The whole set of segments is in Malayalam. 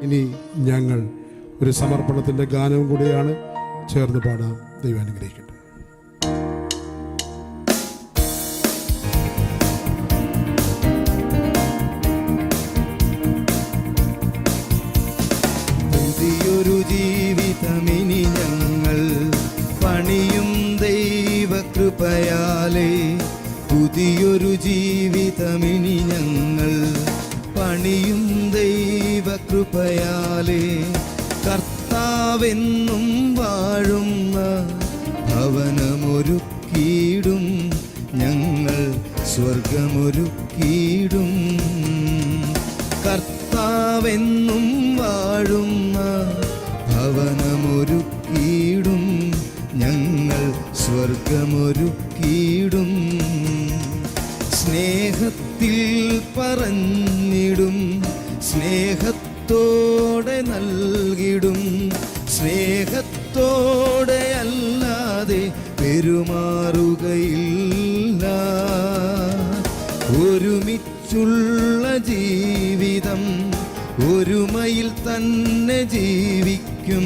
ഇനി ഞങ്ങൾ ഒരു സമർപ്പണത്തിൻ്റെ ഗാനവും കൂടിയാണ് ചേർന്ന് പാടാം. ദൈവം അനുഗ്രഹിക്കട്ടെ. പുതിയൊരു ജീവിതമിനി ഞങ്ങൾ പണിയും ദൈവകൃപയാലേ. പുതിയൊരു ജീവിതമിനി ഞങ്ങൾ പണിയും ദൈവകൃപയാലേ. കർത്താവെന്നും വാഴുന്ന ഭവനമൊരുക്കിയിടും ഞങ്ങൾ സ്വർഗമൊരുക്കിയിടും. കർത്താവെന്നും വാഴുന്ന ഭവനമൊരുക്കിയിടും ഞങ്ങൾ സ്വർഗമൊരുക്കിയിടും. സ്നേഹത്തിൽ പറഞ്ഞിടും, സ്നേഹത്തോടെ നൽകിടും. സ്നേഹത്തോടെ അല്ലാതെ പെരുമാറുകയില്ല. ഒരുമിച്ചുള്ള ജീവിതം ഒരുമയിൽ തന്നെ ജീവിക്കും.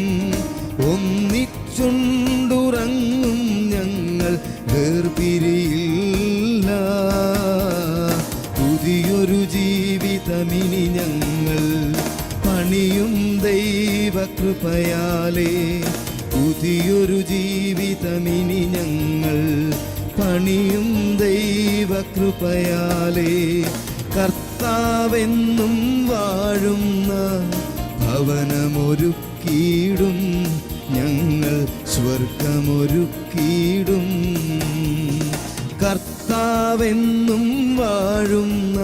ഒന്നിച്ചുണ്ടുറങ്ങും ഞങ്ങൾ വേർപിരിയില്ല. പുതിയൊരു ജീവിതമിനി ഞങ്ങൾ പണിയും ദൈവകൃപയാലേ. പുതിയൊരു ജീവിതമിനി ഞങ്ങൾ പണിയും ദൈവകൃപയാലേ. കർത്താവെന്നും വാഴുന്ന ഭവനമൊരുക്കിയിടും ഞങ്ങൾ സ്വർഗമൊരുക്കിയിടും. കർത്താവെന്നും വാഴുന്ന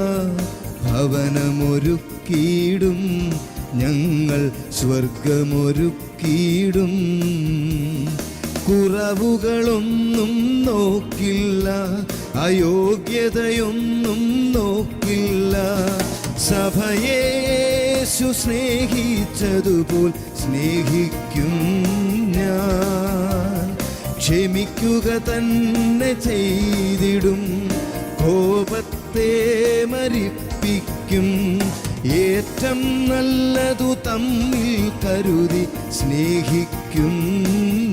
ഭവനമൊരുക്കിയിടും ഞങ്ങൾ സ്വർഗമൊരുക്കിയിടും. കുറവുകളൊന്നും നോക്കില്ല, അയോഗ്യതയൊന്നും നോക്കില്ല. സഭയെ യേശു സ്നേഹിച്ചതുപോൽ സ്നേഹിക്കും ഞാൻ. ക്ഷമിക്കുക തന്നെ ചെയ്തിടും, കോപത്തെ മരിപ്പിക്കും. ഏറ്റം നല്ലതു തമ്മിൽ കരുതി സ്നേഹിക്കും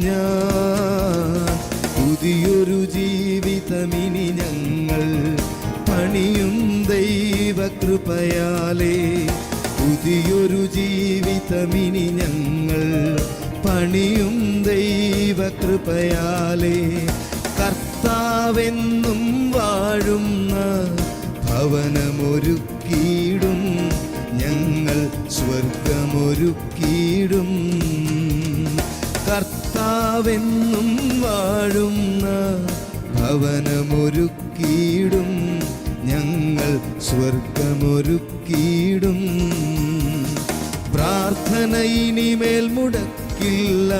ഞാൻ. പുതിയൊരു ജീവിതമിനി ഞങ്ങൾ പണിയും ദൈവകൃപയാലേ. പുതിയൊരു ജീവിതമിനി ഞങ്ങൾ പണിയും ദൈവകൃപയാലേ. കർത്താവെന്നും വാഴുന്ന ഭവനമൊരുക്കിയിടും ഞങ്ങൾ സ്വർഗമൊരുക്കിയിടും. കർത്താവെന്നും വാഴുന്ന ഭവനമൊരുക്കിയിടും ഞങ്ങൾ സ്വർഗമൊരുക്കിയിടും. പ്രാർത്ഥന ഇനിമേൽ മുടക്കില്ല,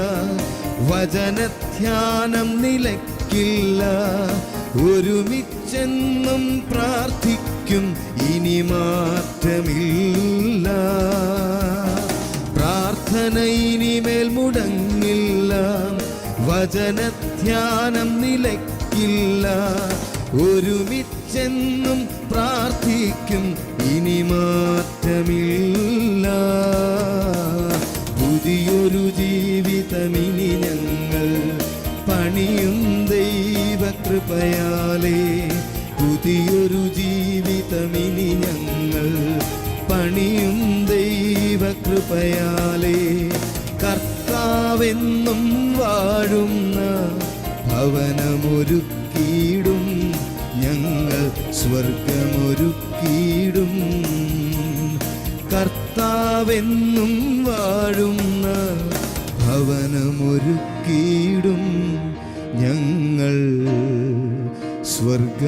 വചനധ്യാനം നിലയ്ക്കില്ല. ഒരുമിച്ചെന്നും പ്രാർത്ഥിക്കും, ഇനി മാറ്റമില്ല. പ്രാർത്ഥന ഇനിമേൽ മുടങ്ങില്ല, വചനധ്യാനം നിലയ്ക്കില്ല. ഒരുമിച്ചെന്നും പ്രാർത്ഥിക്കും, ഇനി മാറ്റമില്ല. പുതിയൊരു ജീവിതമിനി ഞങ്ങൾ പണിയും ദൈവകൃപയാലേ. പുതിയൊരു ജീവിതമിനി ഞങ്ങൾ പണിയും ദൈവകൃപയാലേ. കർത്താവെന്നും വാഴുന്ന ഭവനമൊരുക്കിയിടും ഞങ്ങൾ സ്വർഗമൊരുക്കിയിടും. കർത്താവെന്നും വാഴുന്ന ഭവനമൊരുക്കിയിടും ഞങ്ങൾ സ്വർഗമൊരുക്കിയിടും.